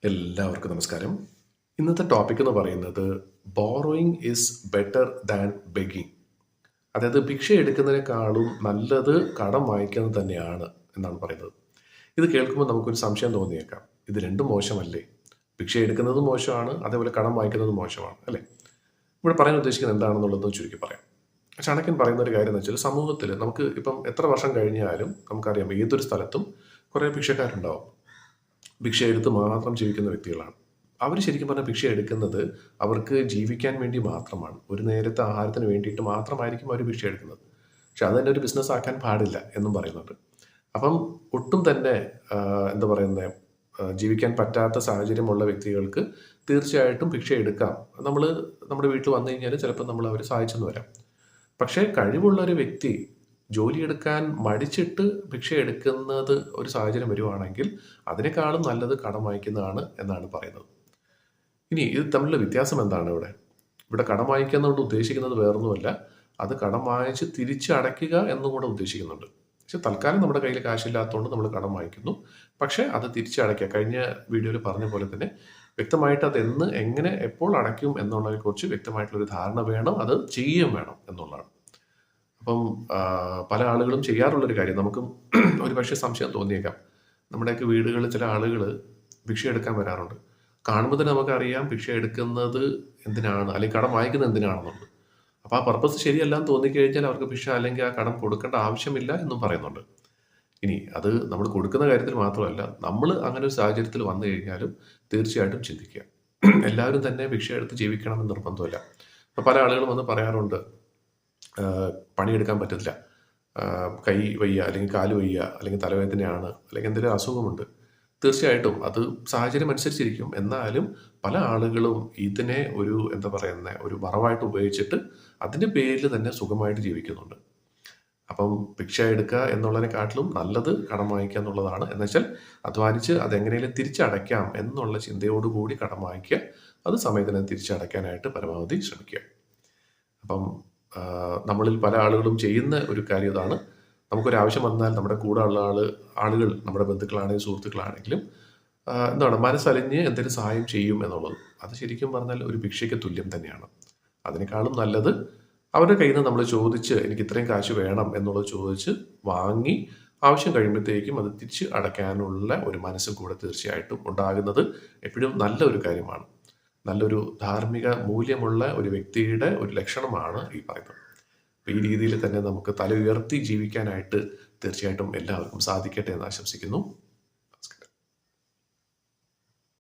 എല്ലാവർക്കും നമസ്കാരം. ഇന്നത്തെ ടോപ്പിക് എന്ന് പറയുന്നത് borrowing is better than begging. അതായത് ഭിക്ഷ എടുക്കുന്നതിനേക്കാളും നല്ലത് കടം വാങ്ങിക്കുന്നത് തന്നെയാണ് എന്നാണ് പറയുന്നത്. ഇത് കേൾക്കുമ്പോൾ നമുക്കൊരു സംശയം തോന്നിയേക്കാം, ഇത് രണ്ടും മോശമല്ലേ? ഭിക്ഷ എടുക്കുന്നതും മോശമാണ്, അതേപോലെ കടം വാങ്ങിക്കുന്നതും മോശമാണ് അല്ലേ? ഇവിടെ പറയാൻ ഉദ്ദേശിക്കുന്നത് എന്താണെന്നുള്ളത് ചുരുക്കി പറയാം. ചാണക്യൻ പറയുന്ന ഒരു കാര്യം എന്ന് വെച്ചാൽ, സമൂഹത്തിൽ നമുക്ക് ഇപ്പം എത്ര വർഷം കഴിഞ്ഞാലും നമുക്കറിയാം ഏതൊരു സ്ഥലത്തും കുറേ ഭിക്ഷക്കാരുണ്ടാവും. ഭിക്ഷ എടുത്ത് മാത്രം ജീവിക്കുന്ന വ്യക്തികളാണ്. അവർ ശരിക്കും പറഞ്ഞാൽ ഭിക്ഷ എടുക്കുന്നത് അവർക്ക് ജീവിക്കാൻ വേണ്ടി മാത്രമാണ്. ഒരു നേരത്തെ ആഹാരത്തിന് വേണ്ടിയിട്ട് മാത്രമായിരിക്കും അവർ ഭിക്ഷ എടുക്കുന്നത്. പക്ഷെ അത് തന്നെ ഒരു ബിസിനസ് ആക്കാൻ പാടില്ല എന്നും പറയുന്നുണ്ട്. അപ്പം ഒട്ടും തന്നെ എന്താ പറയുന്നത്, ജീവിക്കാൻ പറ്റാത്ത സാഹചര്യമുള്ള വ്യക്തികൾക്ക് തീർച്ചയായിട്ടും ഭിക്ഷ എടുക്കാം. നമ്മൾ നമ്മുടെ വീട്ടിൽ വന്നു കഴിഞ്ഞാൽ ചിലപ്പോൾ നമ്മൾ അവരെ സഹായിച്ചെന്ന് വരാം. പക്ഷേ കഴിവുള്ള ഒരു വ്യക്തി ജോലിയെടുക്കാൻ മടിച്ചിട്ട് ഭിക്ഷ എടുക്കുന്നത് ഒരു സാഹചര്യം വരുവാണെങ്കിൽ അതിനേക്കാളും നല്ലത് കടം വാങ്ങിക്കുന്നതാണ് എന്നാണ് പറയുന്നത്. ഇനി ഇത് തമ്മിലുള്ള വ്യത്യാസം എന്താണ് ഇവിടെ? ഇവിടെ കടം വാങ്ങിക്കുന്നതുകൊണ്ട് ഉദ്ദേശിക്കുന്നത് വേറൊന്നുമല്ല, അത് കടം വാങ്ങിച്ച് തിരിച്ച് അടയ്ക്കുക എന്നും കൂടെ ഉദ്ദേശിക്കുന്നുണ്ട്. പക്ഷെ തൽക്കാലം നമ്മുടെ കയ്യിൽ കാശില്ലാത്തതുകൊണ്ട് നമ്മൾ കടം വാങ്ങിക്കുന്നു. പക്ഷേ അത് തിരിച്ചടയ്ക്കുക, കഴിഞ്ഞ വീഡിയോയിൽ പറഞ്ഞ പോലെ തന്നെ വ്യക്തമായിട്ട് അത് എങ്ങനെ എപ്പോൾ അടയ്ക്കും എന്നുള്ളതിനെക്കുറിച്ച് വ്യക്തമായിട്ടുള്ളൊരു ധാരണ വേണം, അത് ചെയ്യുകയും വേണം എന്നുള്ളതാണ്. അപ്പം പല ആളുകളും ചെയ്യാറുള്ളൊരു കാര്യം, നമുക്കും ഒരു പക്ഷേ സംശയം തോന്നിയേക്കാം. നമ്മുടെയൊക്കെ വീടുകളിൽ ചില ആളുകൾ ഭിക്ഷ എടുക്കാൻ വരാറുണ്ട്. കാണുമ്പോൾ തന്നെ നമുക്കറിയാം ഭിക്ഷ എടുക്കുന്നത് എന്തിനാണ്, അല്ലെങ്കിൽ കടം വാങ്ങിക്കുന്നത് എന്തിനാണെന്നുള്ളത്. അപ്പോൾ ആ പർപ്പസ് ശരിയല്ലാന്ന് തോന്നിക്കഴിഞ്ഞാൽ അവർക്ക് ഭിക്ഷ അല്ലെങ്കിൽ ആ കടം കൊടുക്കേണ്ട ആവശ്യമില്ല എന്നും പറയുന്നുണ്ട്. ഇനി അത് നമ്മൾ കൊടുക്കുന്ന കാര്യത്തിൽ മാത്രമല്ല, നമ്മൾ അങ്ങനെ ഒരു സാഹചര്യത്തിൽ വന്നു കഴിഞ്ഞാലും തീർച്ചയായിട്ടും ചിന്തിക്കുക. എല്ലാവരും തന്നെ ഭിക്ഷ എടുത്ത് ജീവിക്കണമെന്ന് നിർബന്ധമില്ല. അപ്പോൾ പല ആളുകളും വന്ന് പറയാറുണ്ട്, പണിയെടുക്കാൻ പറ്റില്ല, കൈ വയ്യ, അല്ലെങ്കിൽ കാല് വയ്യ, അല്ലെങ്കിൽ തലവേദനയാണ്, അല്ലെങ്കിൽ എന്തെങ്കിലും അസുഖമുണ്ട്. തീർച്ചയായിട്ടും അത് സാഹചര്യം അനുസരിച്ചിരിക്കും. എന്നാലും പല ആളുകളും ഇതിനെ ഒരു എന്താ പറയുന്നത്, ഒരു മറവായിട്ട് ഉപയോഗിച്ചിട്ട് അതിൻ്റെ പേരിൽ തന്നെ സുഖമായിട്ട് ജീവിക്കുന്നുണ്ട്. അപ്പം ഭിക്ഷ എടുക്കുക എന്നുള്ളതിനെക്കാട്ടിലും നല്ലത് കടം വാങ്ങിക്കുക എന്നുള്ളതാണ്. എന്നുവെച്ചാൽ അധ്വാനിച്ച് അതെങ്ങനെയും തിരിച്ചടയ്ക്കാം എന്നുള്ള ചിന്തയോടുകൂടി കടം വാങ്ങിക്കുക, അത് സമയത്തിന് തിരിച്ചടയ്ക്കാനായിട്ട് പരമാവധി ശ്രമിക്കുക. അപ്പം നമ്മളിൽ പല ആളുകളും ചെയ്യുന്ന ഒരു കാര്യം ഇതാണ്. നമുക്കൊരാവശ്യം വന്നാൽ നമ്മുടെ കൂടെ ഉള്ള ആളുകൾ നമ്മുടെ ബന്ധുക്കളാണെങ്കിലും സുഹൃത്തുക്കളാണെങ്കിലും എന്താണ് മനസ്സലിഞ്ഞ് എന്തെങ്കിലും സഹായം ചെയ്യും എന്നുള്ളത്. അത് ശരിക്കും പറഞ്ഞാൽ ഒരു ഭിക്ഷയ്ക്ക് തുല്യം തന്നെയാണ്. അതിനേക്കാളും നല്ലത് അവരുടെ കയ്യിൽ നിന്ന് നമ്മൾ ചോദിച്ച്, എനിക്ക് ഇത്രയും കാശ് വേണം എന്നുള്ളത് ചോദിച്ച് വാങ്ങി ആവശ്യം കഴിയുമ്പോഴത്തേക്കും അത് തിരിച്ച് അടയ്ക്കാനുള്ള ഒരു മനസ്സും കൂടെ തീർച്ചയായിട്ടും ഉണ്ടാകുന്നത് എപ്പോഴും നല്ല ഒരു കാര്യമാണ്. നല്ലൊരു ധാർമ്മിക മൂല്യമുള്ള ഒരു വ്യക്തിയുടെ ഒരു ലക്ഷണമാണ് ഈ പറയുന്നത്. ഈ രീതിയിൽ തന്നെ നമുക്ക് തല ഉയർത്തി ജീവിക്കാനായിട്ട് തീർച്ചയായിട്ടും എല്ലാവർക്കും സാധിക്കട്ടെ എന്ന് ആശംസിക്കുന്നു.